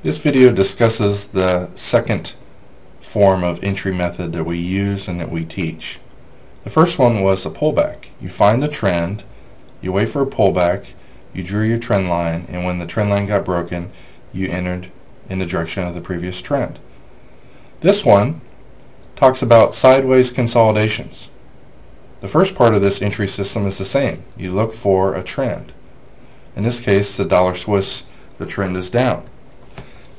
This video discusses the second form of entry method that we use and that we teach. The first one was a pullback. You find a trend, you wait for a pullback, you drew your trend line, and when the trend line got broken, you entered in the direction of the previous trend. This one talks about sideways consolidations. The first part of this entry system is the same. You look for a trend. In this case, the dollar Swiss, the trend is down.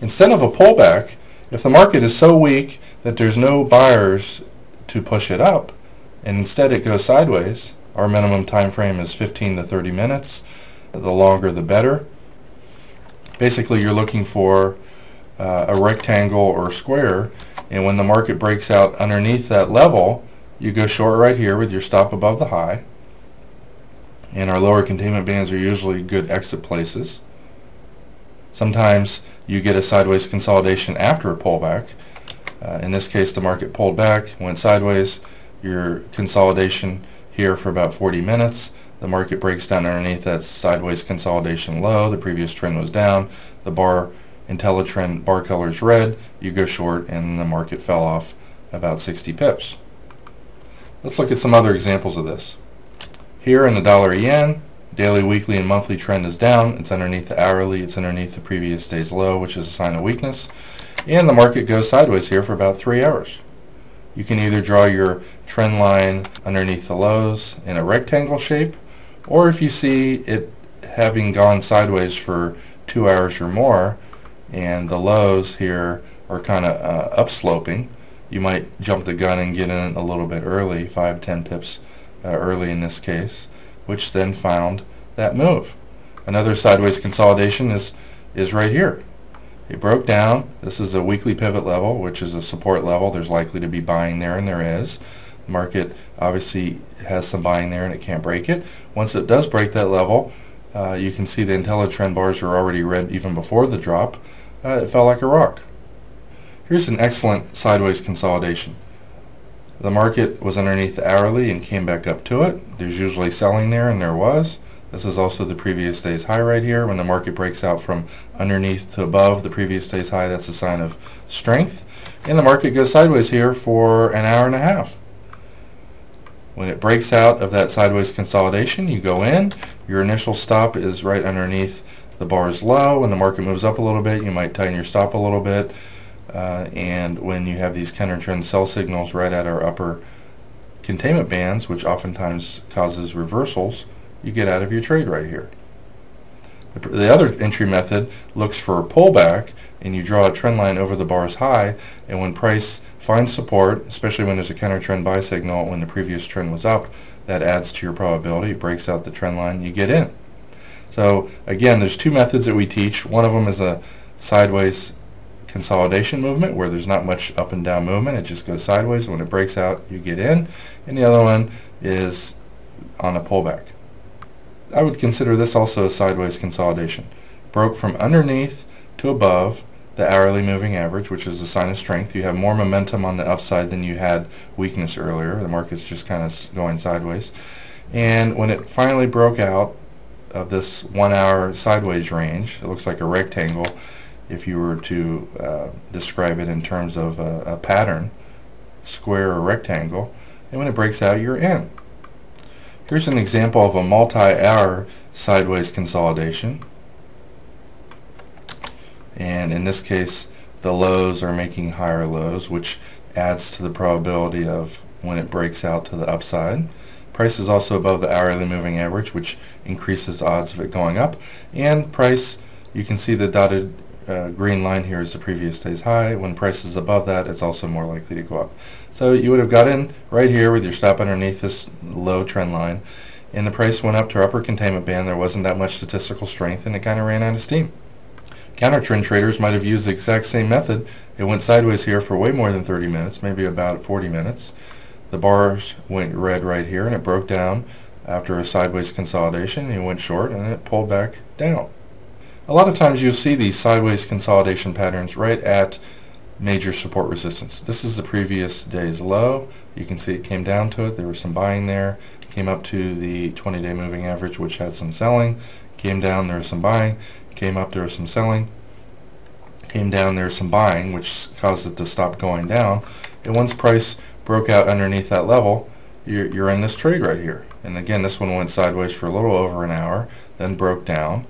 Instead of a pullback, if the market is so weak that there's no buyers to push it up, and instead it goes sideways, our minimum time frame is 15 to 30 minutes. The longer the better. Basically, you're looking for a rectangle or square, and when the market breaks out underneath that level, you go short right here with your stop above the high, and our lower containment bands are usually good exit places. Sometimes you get a sideways consolidation after a pullback. In this case, the market pulled back, went sideways, your consolidation here for about 40 minutes. The market breaks down underneath that sideways consolidation low. The previous trend was down. The bar IntelliTrend bar color is red. You go short, and the market fell off about 60 pips. Let's look at some other examples of this. Here in the dollar yen, daily, weekly, and monthly trend is down. It's underneath the hourly. It's underneath the previous day's low, which is a sign of weakness. And the market goes sideways here for about 3 hours. You can either draw your trend line underneath the lows in a rectangle shape, or if you see it having gone sideways for 2 hours or more, and the lows here are kind of upsloping, you might jump the gun and get in a little bit early, 5-10 pips early in this case, which then found that move. Another sideways consolidation is right here. It broke down. This is a weekly pivot level, which is a support level. There's likely to be buying there, and there is. The market obviously has some buying there, and it can't break it. Once it does break that level, you can see the IntelliTrend bars are already red even before the drop. It fell like a rock. Here's an excellent sideways consolidation. The market was underneath the hourly and came back up to it. There's usually selling there, and there was. This is also the previous day's high right here. When the market breaks out from underneath to above the previous day's high, that's a sign of strength. And the market goes sideways here for an hour and a half. When it breaks out of that sideways consolidation, you go in. Your initial stop is right underneath the bar's low. When the market moves up a little bit, you might tighten your stop a little bit. And when you have these counter trend sell signals right at our upper containment bands, which oftentimes causes reversals, you get out of your trade right here. The other entry method looks for a pullback, and you draw a trend line over the bar's high, and when price finds support, especially when there's a counter trend buy signal when the previous trend was up, that adds to your probability. It breaks out the trend line, you get in. So again, there's two methods that we teach. One of them is a sideways consolidation movement where there's not much up and down movement. It just goes sideways. When it breaks out, you get in. And the other one is on a pullback. I would consider this also a sideways consolidation. Broke from underneath to above the hourly moving average, which is a sign of strength. You have more momentum on the upside than you had weakness earlier. The market's just kind of going sideways. And when it finally broke out of this 1 hour sideways range, it looks like a rectangle if you were to describe it in terms of a pattern, square or rectangle. And when it breaks out, you're in. Here's an example of a multi-hour sideways consolidation, and in this case the lows are making higher lows, which adds to the probability of when it breaks out to the upside. Price is also above the hourly moving average, which increases odds of it going up, and price, you can see the dotted green line here is the previous day's high. When price is above that, it's also more likely to go up. So you would have got in right here with your stop underneath this low trend line, and the price went up to our upper containment band. There wasn't that much statistical strength, and it kind of ran out of steam. Counter trend traders might have used the exact same method. It went sideways here for way more than 30 minutes, maybe about 40 minutes. The bars went red right here, and it broke down after a sideways consolidation. It went short, and it pulled back down. A lot of times you'll see these sideways consolidation patterns right at major support resistance. This is the previous day's low. You can see it came down to it. There was some buying there. Came up to the 20-day moving average, which had some selling. Came down, there was some buying. Came up, there was some selling. came down, there's some buying, which caused it to stop going down. And once price broke out underneath that level, you're in this trade right here. And again, this one went sideways for a little over an hour, then broke down.